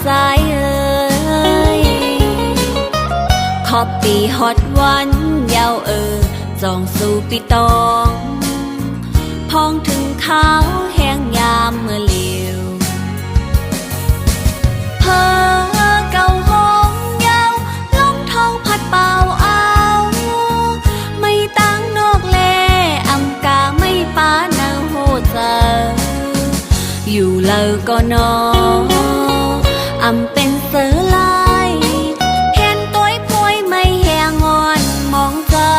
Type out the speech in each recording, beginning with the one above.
ใจเอ่ยขอบปีฮอดวันยาวจองสู่ปีตองพองถึงขาวแห้งยามเมื่อเลียวเพอเก่าห้องยาวลมเท้าพัดเป่าเอาไม่ตั้งนอกแลอำกาไม่ป้านาโหเจออยู่เลอก็นออำเป็นเสือลายเห็นตัวป่วยไม่แหงงอนมองเจอ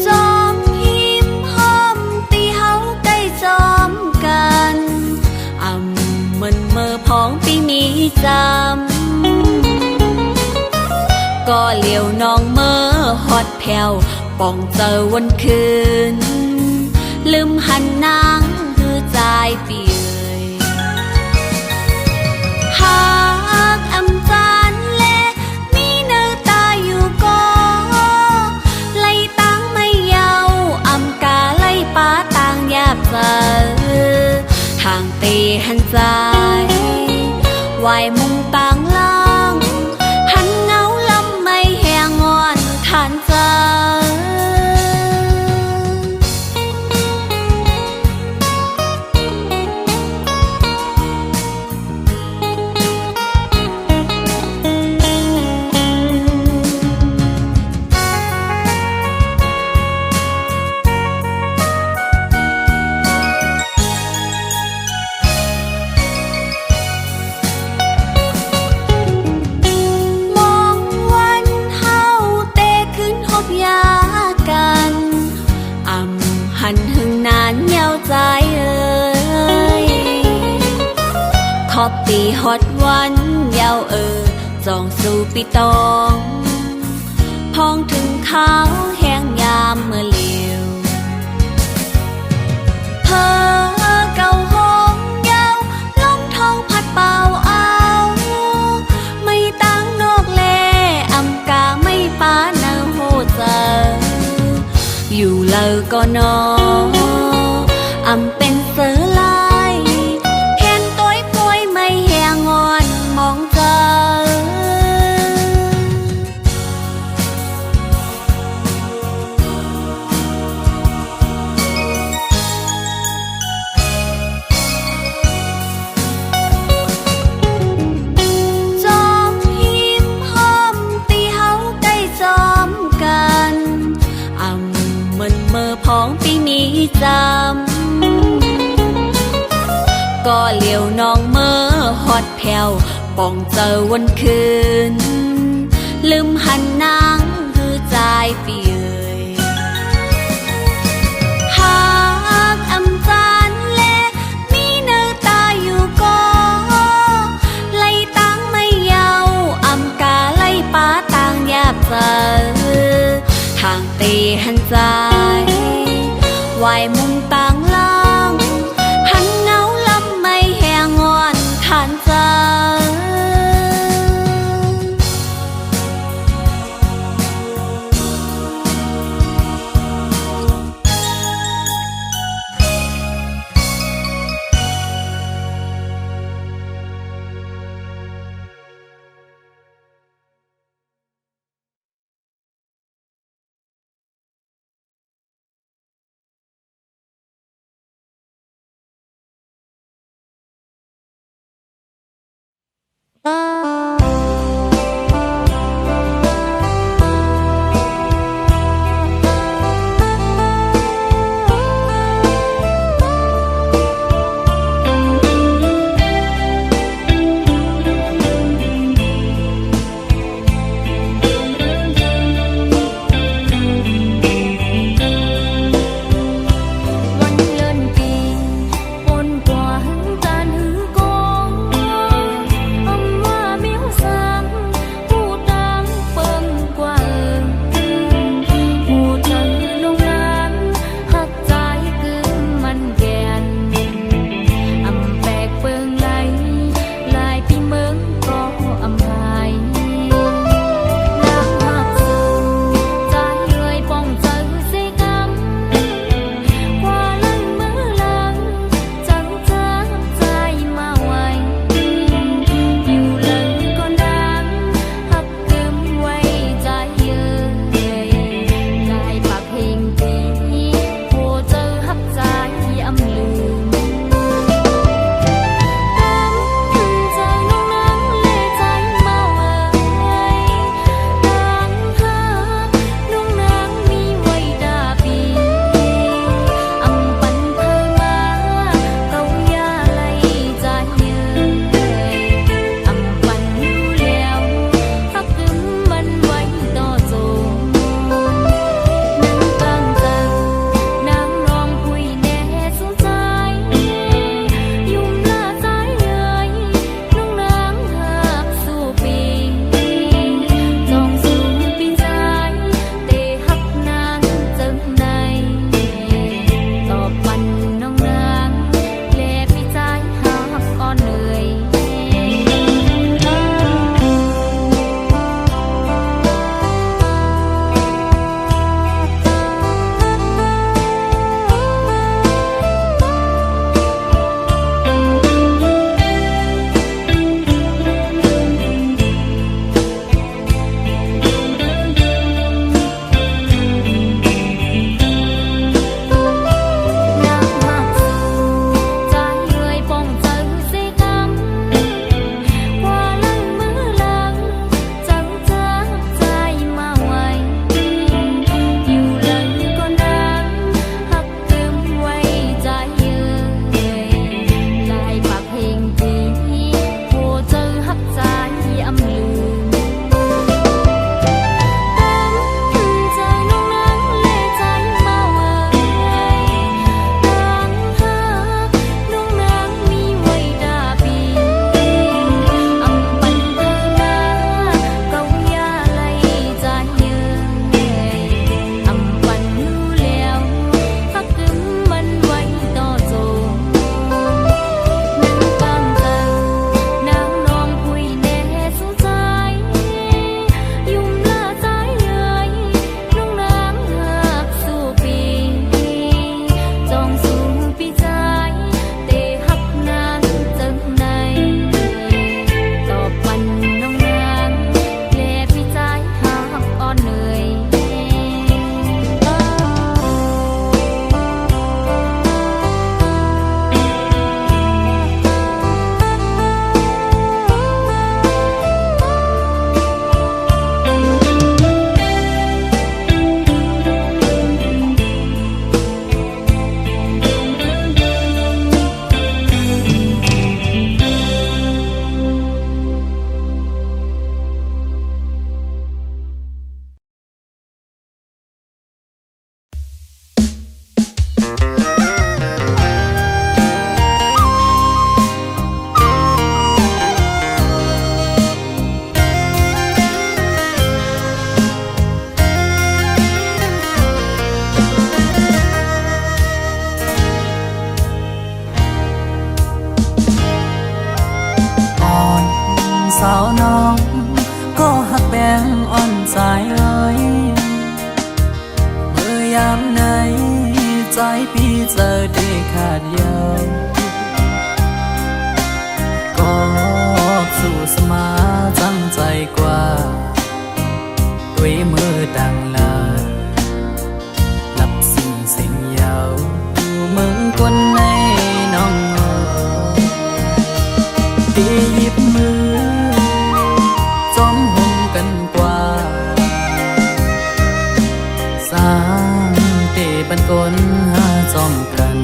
จอมหิมห้อมตีเฮาใกล้จอมกันเหมือนเมื่อพ้องปีมีจำก็เหลียวน้องเมื่อฮอดแผ่วป่องเจอวันคืนลืมหันนางคือใจเปียหากอำจานแลมีเนื้อตาอยู่ก็ไล่ตั้งไม่เยาอำกาไล่ป้าต่างยาบเจอทางเตหันใจวายมุงต่างล่างหันเงาลำไม่แหงงอนทานเจอหันหึงนานยาวใจเอ่ยขอบปีฮอดวันยาวจองสู่ปีตองพองถึงขาวแห้งยามเมื่อเลียวเพอเก่าห้องยาวลมเท้าพัดเป่าเอาไม่ตั้งนอกแลอำกาไม่ป้านาโหเจออยู่เลอก็นออำเป็นเสือลายเห็นตัวป่วยไม่แหงงอนมองเจอจอมหิมห้อมตีเฮาใกล้จอมกันเหมือนเมื่อพ้องปีมีจำก็เหลียวน้องเมื่อฮอดแผ่วป่องเจอวันคืนลืมหันนางคือใจเปียหากอำจานแลมีเนื้อตาอยู่ก็ไล่ตั้งไม่เยาอำกาไล่ป้าต่างยาบเจอทางเตหันใจวายมุงต่างล่างหันเงาลำไม่แหงงอนทานเจอมี สาวน้องก็หักแบงอ่อนใจเอ้ยเมื่อยามไหนใจพี่เจอได้ขาดยาวก็สู้สมาจังใจกว่าด้วยมือดังลาหลับสิ่งเสียงยาวมึงคนในน้องตีหยิบมือจอมหุ่มกันกว่าสร้างเตบันกลหาจอมกัน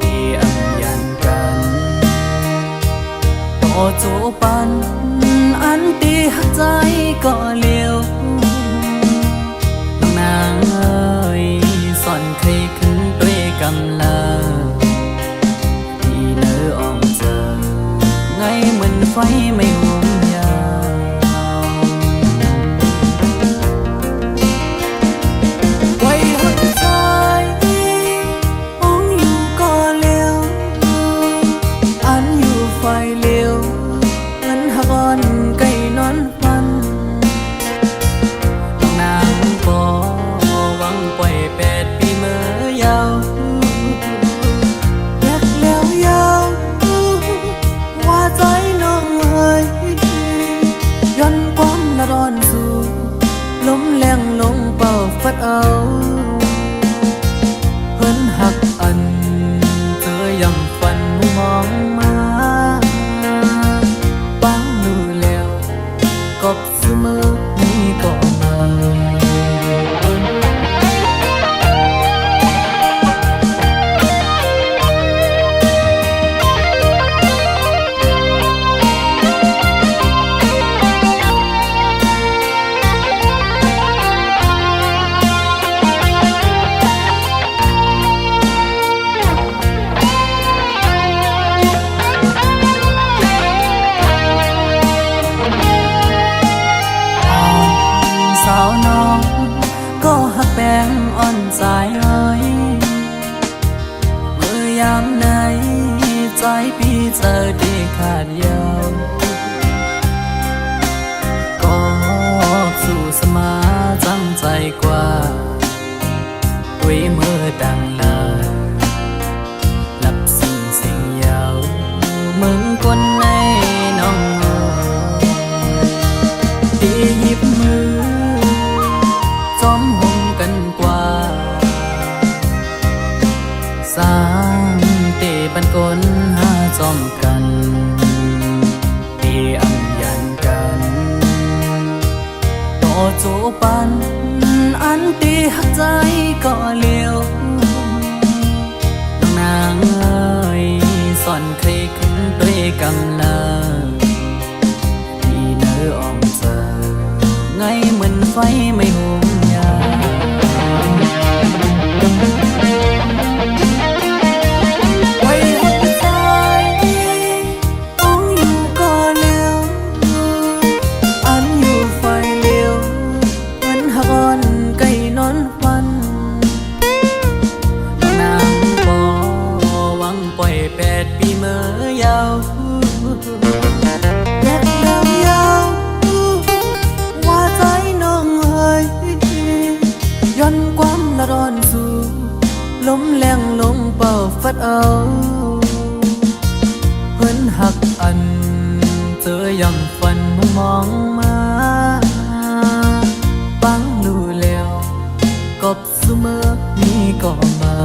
ตีอังยันกันต่อจูปันอันตีหักใจก็เลี้ยวน้องนางเอ้ยสอนเคยขึ้นด้วยกำลังที่เนื้ออ่อมเจอไงเหมือนไฟไม่ห่วงยาวไว้หัวใจมองอยู่ก็เลี้ยวอันอยู่ไฟเลี้ยวเงินหักอ่อนไก่นอนฟันต้องนางบ่หวังปล่อย8 ปีเมื่อยาวรักแล้วยาวว่าใจน้องเอ้ยย้อนความละร้อนสู่ลมแรงลงเป่าฟัดเอาเพิ่นหักอันเธอยังฝันมองมาปังดูแล้วกบเสมอนี่ก็มาสาวน้องก็หักแบงอ่อนใจเอ้ยเมื่อยามไหนใจพี่เจอได้ขาดยาวก็สู้สมาจังใจกว่าด้วยมือดังลาหลับสิ่งเสียงยาวมึงคนในน้องตีหยิบมือจอมหุ่มกันกว่าสร้างเตบันกลหาจอมกันตีอังยันกันต่อจูปันอันตีหักใจก็เลี้ยวน้องนางเอ้ยสอนเคยขึ้นด้วยกำลังที่เนื้ออ่อมเจอไงเหมือนไฟไม่ห่วงยาไว้หัวใจมองอยู่ก็เลี้ยวอันอยู่ไฟเลี้ยวเหมือนหักอ่อนไก่นอนฟันนางบ่หวังปล่อย8 ปีเมื่อยาวรักแล้วยาวว่าใจน้องเอ้ยย้อนความละร้อนสู่ลมแรงลงเป่าฟัดเอาเพิ่นหักอันเธอยังฝันมองมาปังดูแล้วกบเสมอนี่ก็มา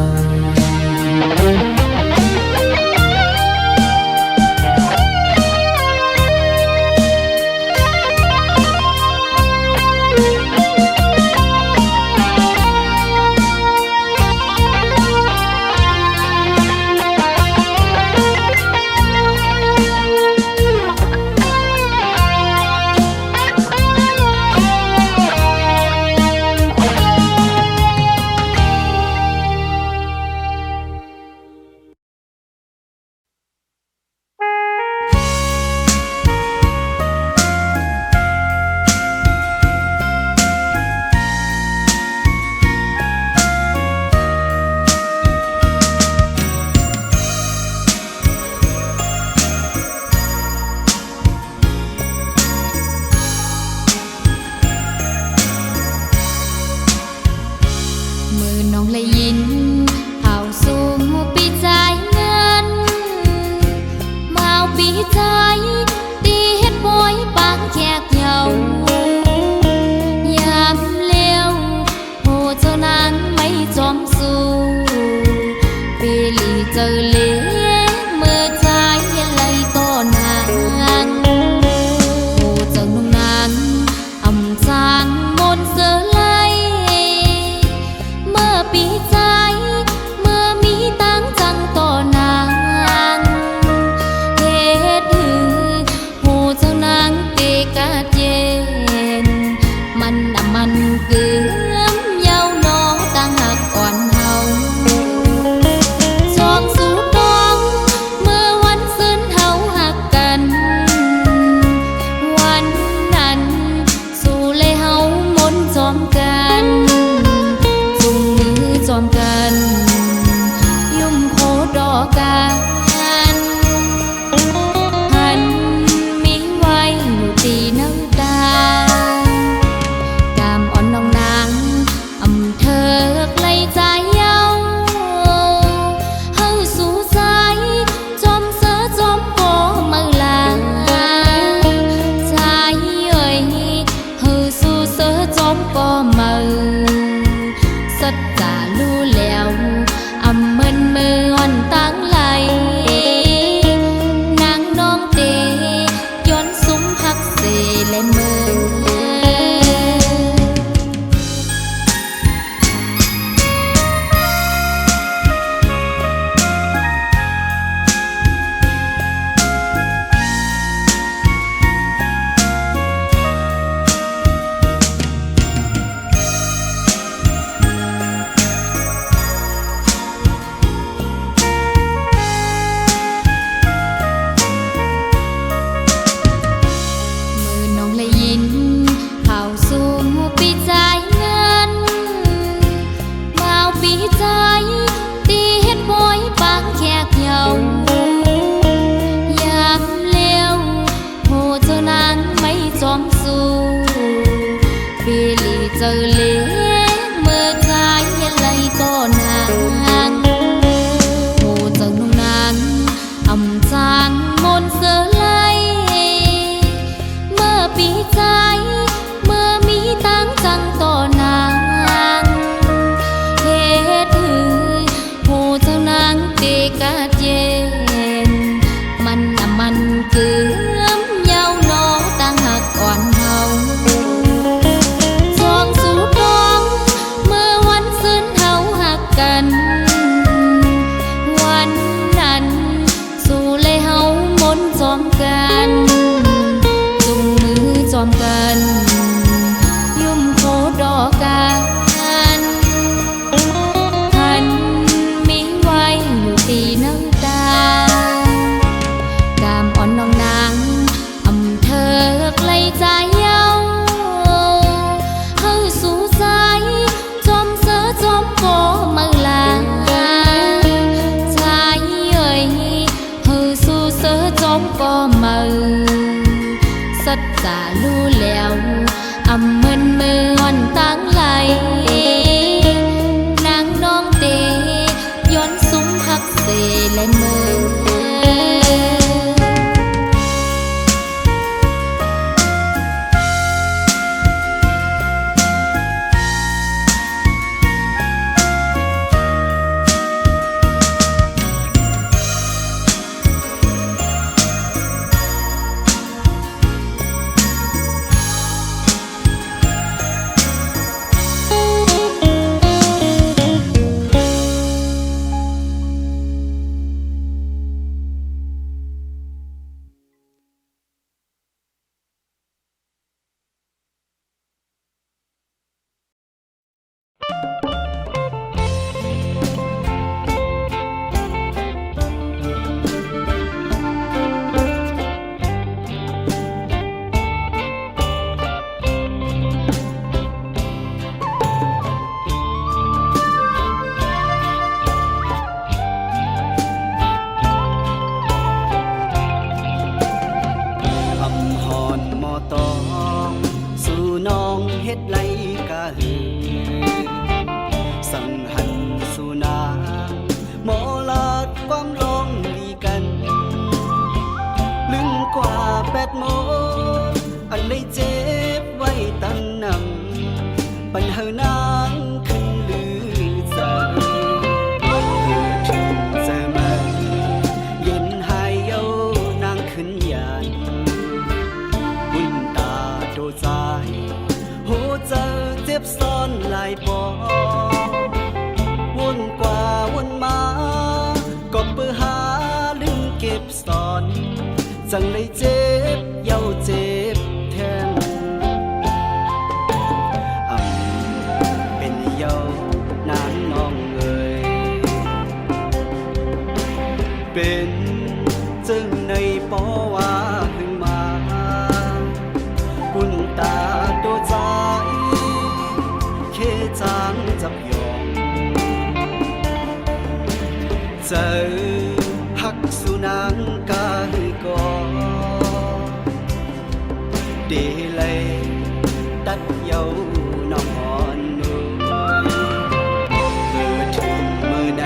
คืมยาวโนตั้งหักอ่อนเฮาสองสู่ดองเมื่อวันซึ้นเฮาหักกันวันนั้นสู่เลยเฮามนจอมกันจุงมือจอมกันยุ่มโคดอกกันทันมีไว้อยู่ตีน้ำตากามอ่อนน้องนางอำเธอไกลใจเย้าเฮาสู่สายจอมเสือจอมโกมือลาใจเอ่ยเฮาสู่เสือจอมก็มือสัจจารู้แล้วอำมึนมืออ่อนตั้งไหลนางน้องเตย้อนซุ้มหักเสและมือเฮ็ดไรกะหือสังหันสู่นางหมอลาดความลองดีกันลึงกว่า8 โมงอันเลยเจ็บไว้ตั้งนำปัญหานางขึ้นลือเจอเกิดถึงเจอมาเย็นหายเย้านางขึ้นยานบุญตาโดใจหัวใจเจ็บซ้อนหลายปอวนกว่าวนมาก็เปื้อหาลืมเก็บซ่อนจังเลยเจ็บเย้าเจ็บแทนเป็นเย้านางน้องเอ่ยเป็นจึงในปอว่าหึงมาบุญตาตัวใจเคจางจับยองเจอหักสุนังกาหือกอเดเลยตัดเย้านองอ่อนนุ่มเกิดถึงเมื่อใด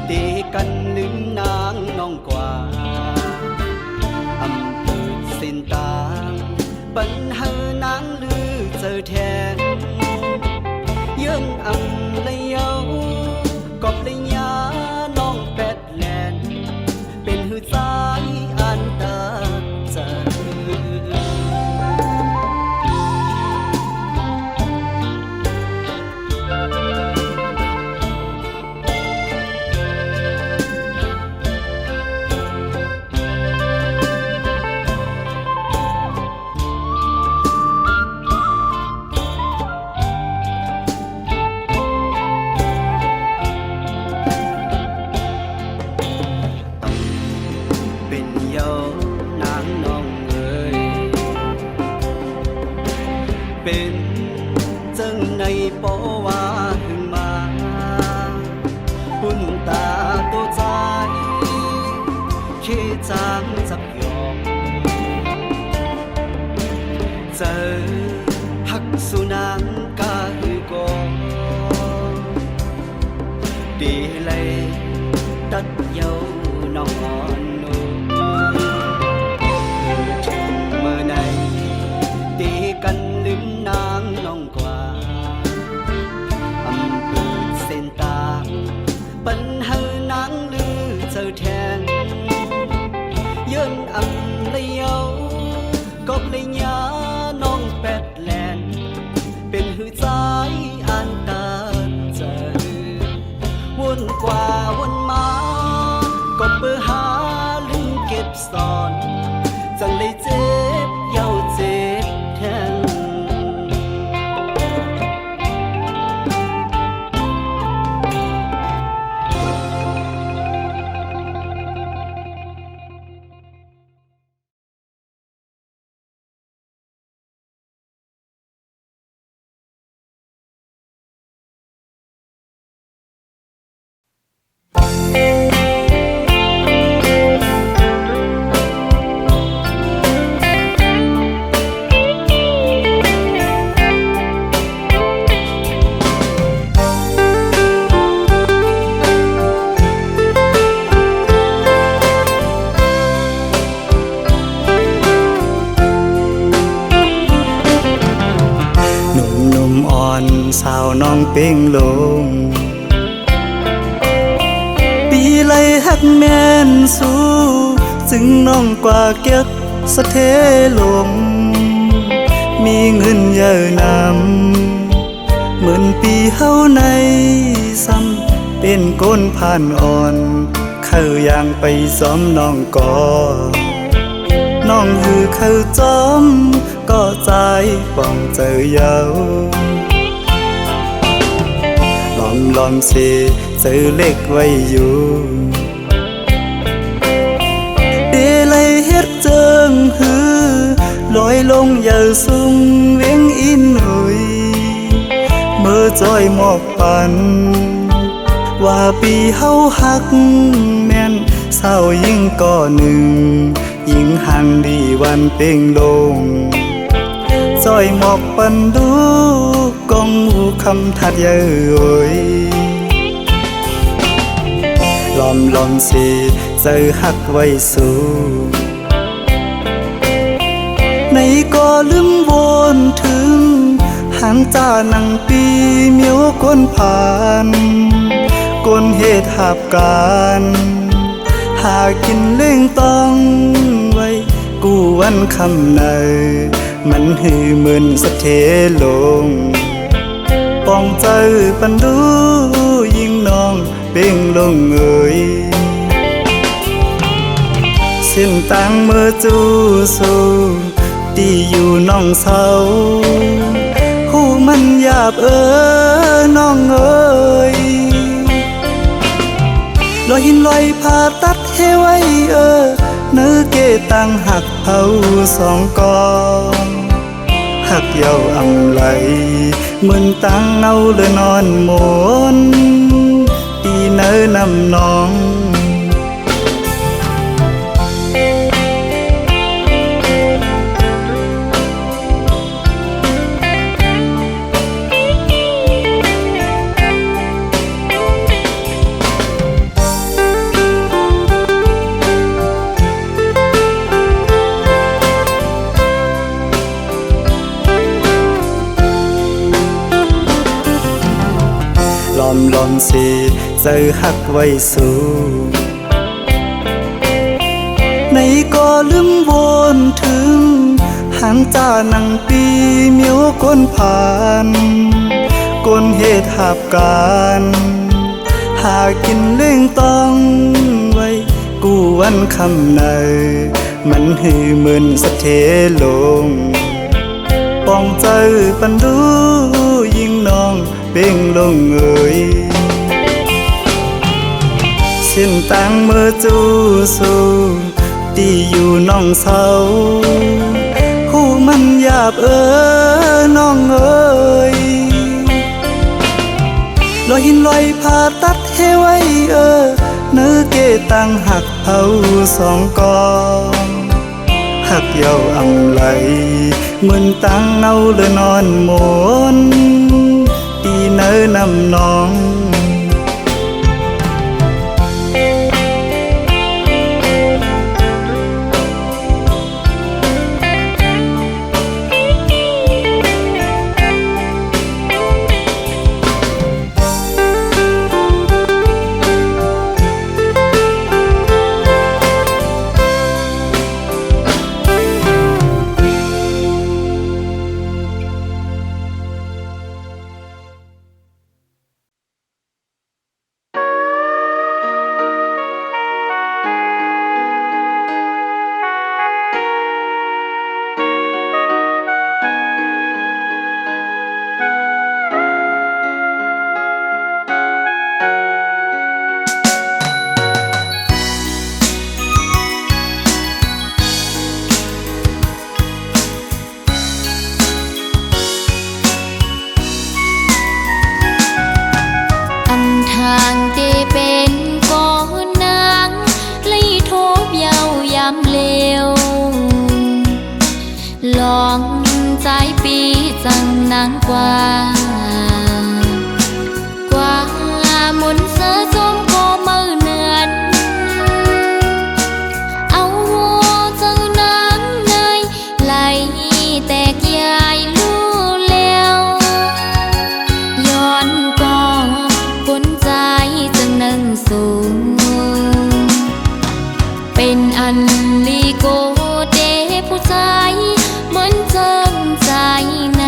เดกันลืมนางน้องกว่าอำเภอเส้นตางปัญหานางลือเจอแทนเยื่นอำเลยเย้ากอบเลยยาน้องแปดแลนเป็นหือสายอันตาเจอเป็นจังในปอว่าหึงมาปุ่นตาตัวใจเคจางจับยองเจอหักสุนังกาหือกอดีเลยตัดเย้าน้องอ่อนนุ่มถึงเมื่อไหนตีกันลืมนางน้องกว่าอำเภอเส้นตางปัญหานางลือเจอแทนเยื่นอำ เลยยาน้องแปดแลนเป็นหือใจอันตาเจอวนกว่าวนมาก็เปื้อหาลืมเก็บซ่อนจังเลยเจ็บเย้าเจ็บแทนสาวน้องเป้งลงปีไลหักแม่นสู้จึงน้องกว่าเก็บสะเทลงมีเงินเยอะนำเหมือนปีเฮาในซ้ำเป็นก้นผ่านอ่อนเข้าย่างไปซ้อมน้องก่อน้องหือเข้าจอมก็ใจป้องเจอเยาลอมเสเจอเล็กไว้อยู่เดลัยเฮ็ดเจิงหือลอยลงอย่าสูงเวียงอินหุยเมื่อจอยหมอกปันว่าปีเฮาหักแม่นเศร้ายิ่งก่อหนึ่งยิ่งห่างดีวันเป่งลงจอยหมอกปันดูกองหูคำทัดเย้ยลอมสิเจอหักไว้สู่ในก็ลืมวนถึงหางจ้านังปีเมียวก้นผ่านก้นเหตุหาบการหากินเล่งต้องไว้กูวันคำในมันหือเหมือนสะเทลงป้องใจปันดูยิ่งน้องเป่งลงเอ่ยเส้นต่างเมื่อจูสู่ตีอยู่น้องเศร้าหูมันหยาบน้องเอ่ยลอยหินลอยผ่าตัดให้ไว้เนื้อเกตังหักเผาสองกองหักเย้าอำไหลเหมือนตังเนาเลยนอนหมนปีเนื้อนำน้องลอมสิเจอหักไว้สู่ในก็ลืมวนถึงหางจ้านังปีเมียวก้นผ่านก้นเหตุหาบการหากินเล่งต้องไว้กูวันคำในมันหือเหมือนสะเทลงป้องใจปันดูยิ่งน้องเป่งลงเอ่ยเส้นต่างเมื่อจูสู่ตีอยู่น้องเศร้าหูมันหยาบน้องเอ่ยลอยหินลอยผ่าตัดให้ไว้เนื้อเกตังหักเผาสองกองหักเย้าอำไหลเหมือนตังเนาเลยนอนหมนปีเนื้อนำน้อง ล จังนางกว่ามุนเสือส้มก็มือเนือนเอาหัวเจ้านางเนยไหลแตกยายลู่แล้วย้อนก็กุนใจจังนั่งสูงเป็นอันลีโกเดผู้ชายเหมือนเจิมใจใน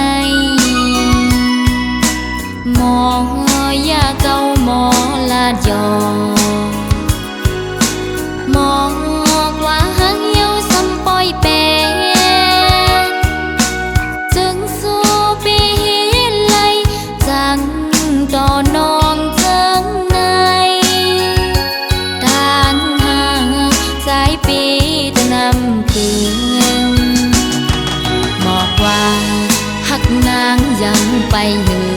หมอยาเก่าหมอลาดยอหมอกว่าหักเหี่ยวซ้ำปอยแปรจึงสู้ปีไหลจังต่อนองเจิงในทางห่างสายปีตะนำคืนบอกว่าหักนางยังไปหึง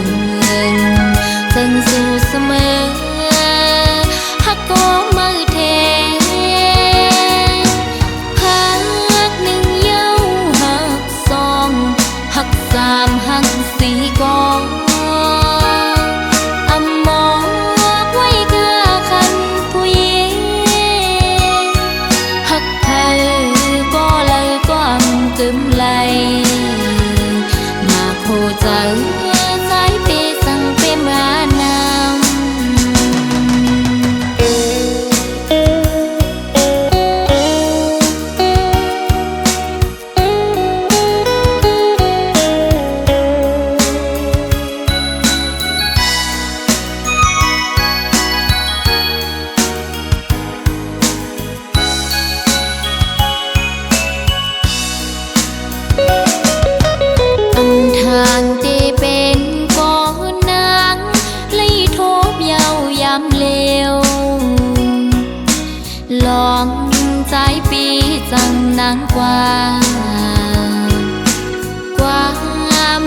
จึงสู้เสมอหักก็มือเทหักหนึ่งเย้าหักสองหักสามหักสี่กองอำมองไว้กาคันผู้หญิงหักเธอก็เลยก็กึมไหลมาโคใจสายเปสั่งเปมานทางที่เป็นก่อนนางเลยทบเยาวยำเลวลองใจปีจังนางกว่า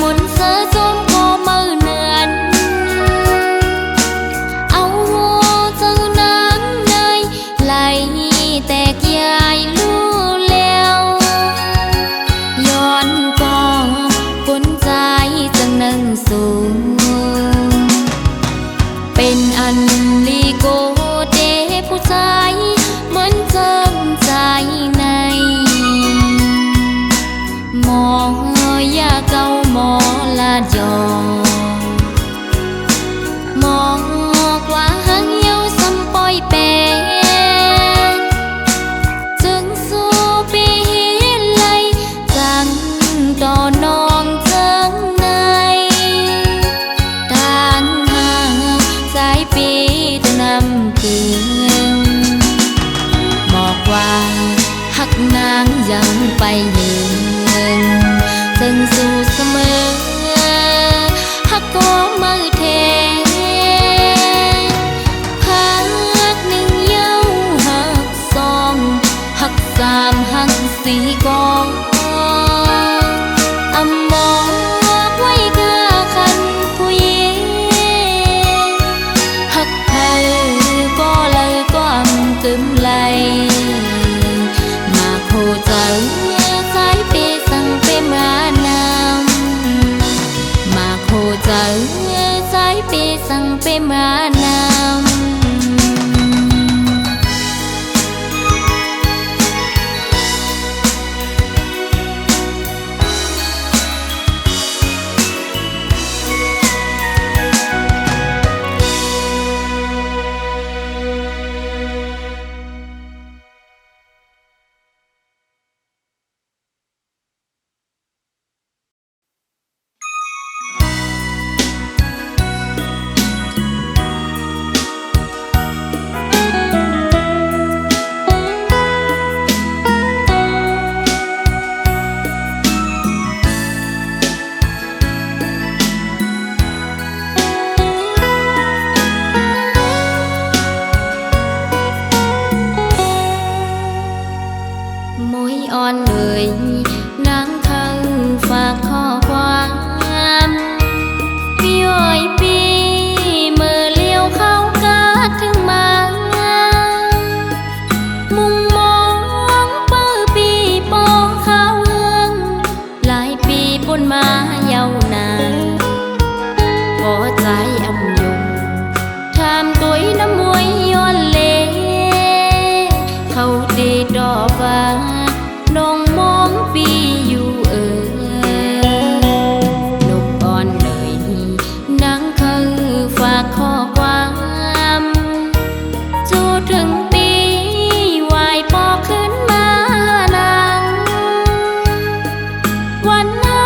มุนเสือจมก็มือเนือนเอาหัวเจ้านางเนยไหลแตกยายลู่แล้วย้อนก็กุนใจจังนั่งสูงเป็นอันลีโกเดผู้ชายเหมือนเจิมใจในหมอยาเก่าหมอลาดยอหมอกว่าหักเหี่ยวซ้ำปอยแปรจึงสู้ปีไหลจังต่อนองเจิงในทางห่างสายปีตะนำคืนบอกว่าหักนางยังไปยืนจึงสู้เสมอหักก็มือเทหักหนึ่งเย้าหักสองหักสามหักสี่กองอำมองไว้กาคันผู้หญิงหักเธอก็เลยก็กึมไหลมาโคใจสายเปสั่งเปมานำมาโคใจสายเปสั่งเปมานำอ่อนเลยนางคังฝากข้อความพี่อ้อยปีเมื่อเลี้ยวเข้ากาดถึงมามุงมองเปิดปีปองข้าวเฮืองหลายปีปนมาเยาว์ ดอกฟ้าน้องมองปีอยู่นกอ่อนเลยนังคือฝากข้อความจูถึงปีวายปอขึ้นมานังวันเฮา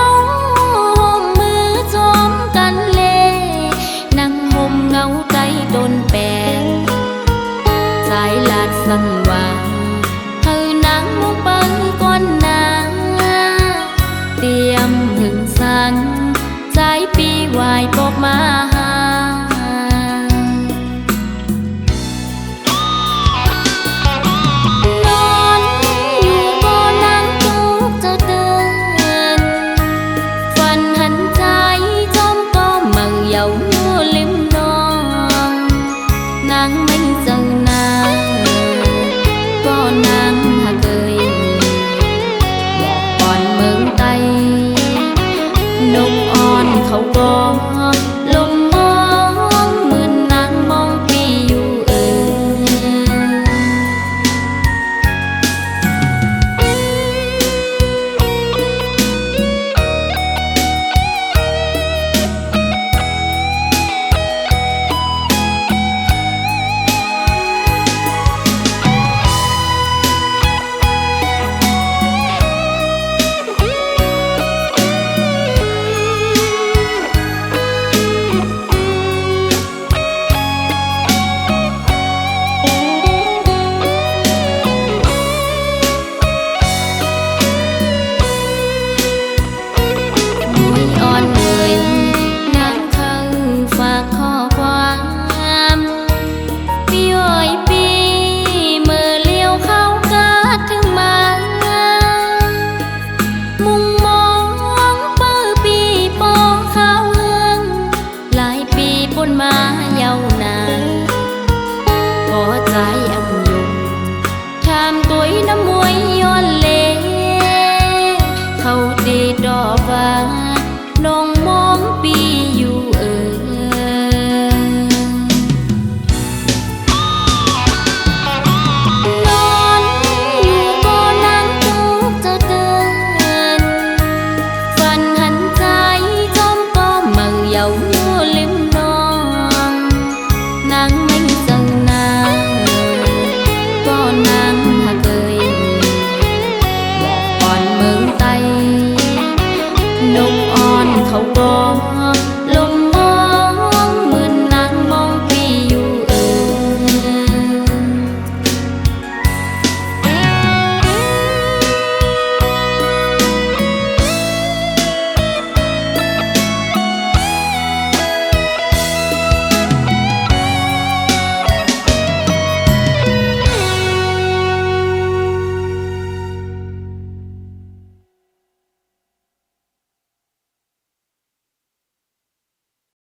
ห่มมือจอมกันเลนั่งห่มเงาใจตนแปลงสายลาดสังวาเธอนางมุงไปก่อนนางเตรียมหึงสังใจปีวายปอกมา